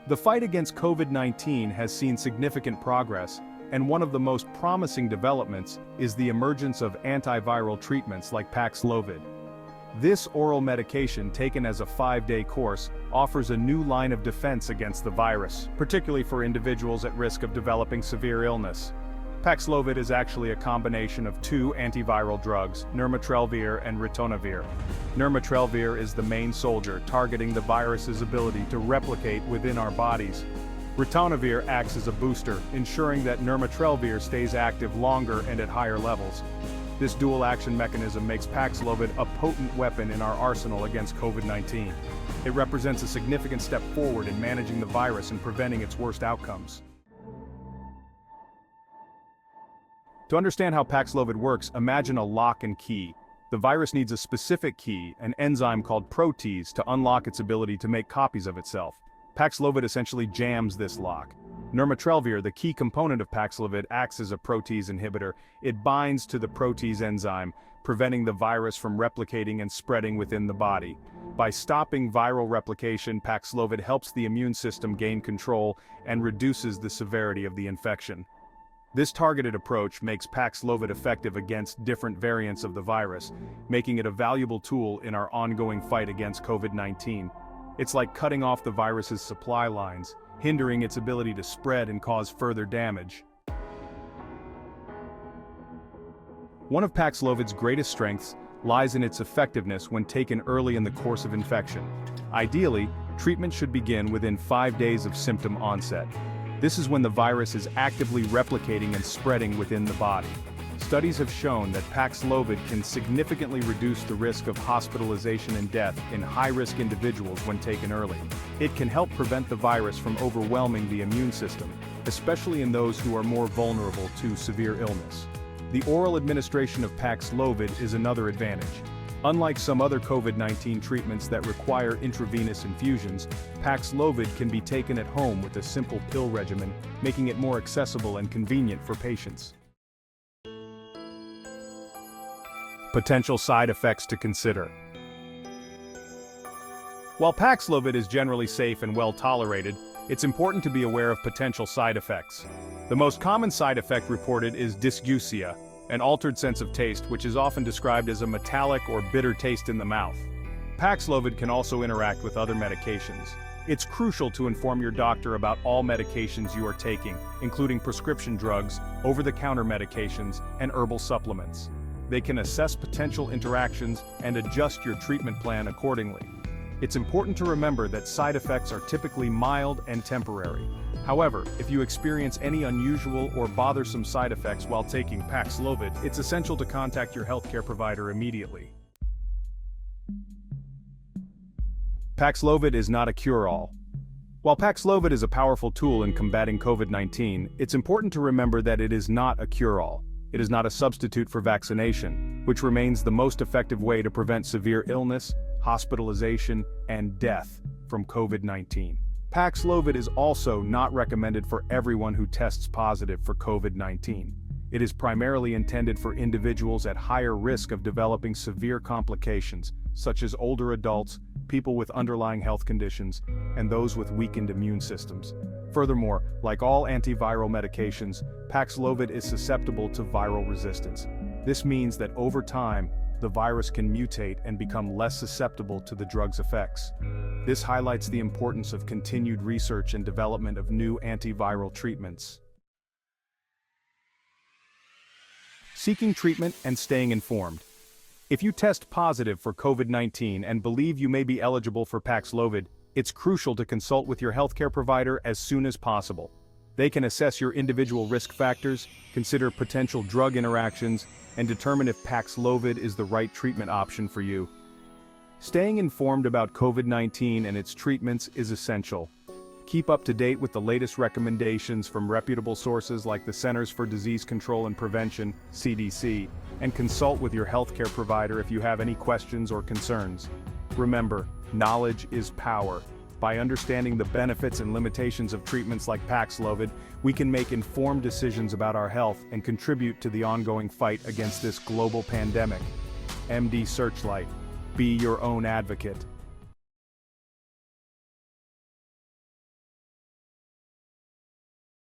The fight against COVID-19 has seen significant progress, and one of the most promising developments is the emergence of antiviral treatments like Paxlovid. This oral medication, taken as a 5-day course, offers a new line of defense against the virus, particularly for individuals at risk of developing severe illness. Paxlovid is actually a combination of two antiviral drugs, Nirmatrelvir and Ritonavir. Nirmatrelvir is the main soldier, targeting the virus's ability to replicate within our bodies. Ritonavir acts as a booster, ensuring that Nirmatrelvir stays active longer and at higher levels. This dual-action mechanism makes Paxlovid a potent weapon in our arsenal against COVID-19. It represents a significant step forward in managing the virus and preventing its worst outcomes. To understand how Paxlovid works, imagine a lock and key. The virus needs a specific key, an enzyme called protease, to unlock its ability to make copies of itself. Paxlovid essentially jams this lock. Nirmatrelvir, the key component of Paxlovid, acts as a protease inhibitor. It binds to the protease enzyme, preventing the virus from replicating and spreading within the body. By stopping viral replication, Paxlovid helps the immune system gain control and reduces the severity of the infection. This targeted approach makes Paxlovid effective against different variants of the virus, making it a valuable tool in our ongoing fight against COVID-19. It's like cutting off the virus's supply lines, hindering its ability to spread and cause further damage. One of Paxlovid's greatest strengths lies in its effectiveness when taken early in the course of infection. Ideally, treatment should begin within 5 days of symptom onset. This is when the virus is actively replicating and spreading within the body. Studies have shown that Paxlovid can significantly reduce the risk of hospitalization and death in high-risk individuals when taken early. It can help prevent the virus from overwhelming the immune system, especially in those who are more vulnerable to severe illness. The oral administration of Paxlovid is another advantage. Unlike some other COVID-19 treatments that require intravenous infusions, Paxlovid can be taken at home with a simple pill regimen, making it more accessible and convenient for patients. Potential side effects to consider. While Paxlovid is generally safe and well tolerated, it's important to be aware of potential side effects. The most common side effect reported is dysgeusia, an altered sense of taste which is often described as a metallic or bitter taste in the mouth. Paxlovid can also interact with other medications. It's crucial to inform your doctor about all medications you are taking, including prescription drugs, over-the-counter medications, and herbal supplements. They can assess potential interactions and adjust your treatment plan accordingly. It's important to remember that side effects are typically mild and temporary. However, if you experience any unusual or bothersome side effects while taking Paxlovid, it's essential to contact your healthcare provider immediately. Paxlovid is not a cure-all. While Paxlovid is a powerful tool in combating COVID-19, it's important to remember that it is not a cure-all. It is not a substitute for vaccination, which remains the most effective way to prevent severe illness, hospitalization, and death from COVID-19. Paxlovid is also not recommended for everyone who tests positive for COVID-19. It is primarily intended for individuals at higher risk of developing severe complications, such as older adults, people with underlying health conditions, and those with weakened immune systems. Furthermore, like all antiviral medications, Paxlovid is susceptible to viral resistance. This means that over time, the virus can mutate and become less susceptible to the drug's effects. This highlights the importance of continued research and development of new antiviral treatments. Seeking treatment and staying informed. If you test positive for COVID-19 and believe you may be eligible for Paxlovid, it's crucial to consult with your healthcare provider as soon as possible. They can assess your individual risk factors, consider potential drug interactions, and determine if Paxlovid is the right treatment option for you. Staying informed about COVID-19 and its treatments is essential. Keep up to date with the latest recommendations from reputable sources like the Centers for Disease Control and Prevention, CDC, and consult with your healthcare provider if you have any questions or concerns. Remember, knowledge is power. By understanding the benefits and limitations of treatments like Paxlovid, we can make informed decisions about our health and contribute to the ongoing fight against this global pandemic. MD Searchlight. Be your own advocate.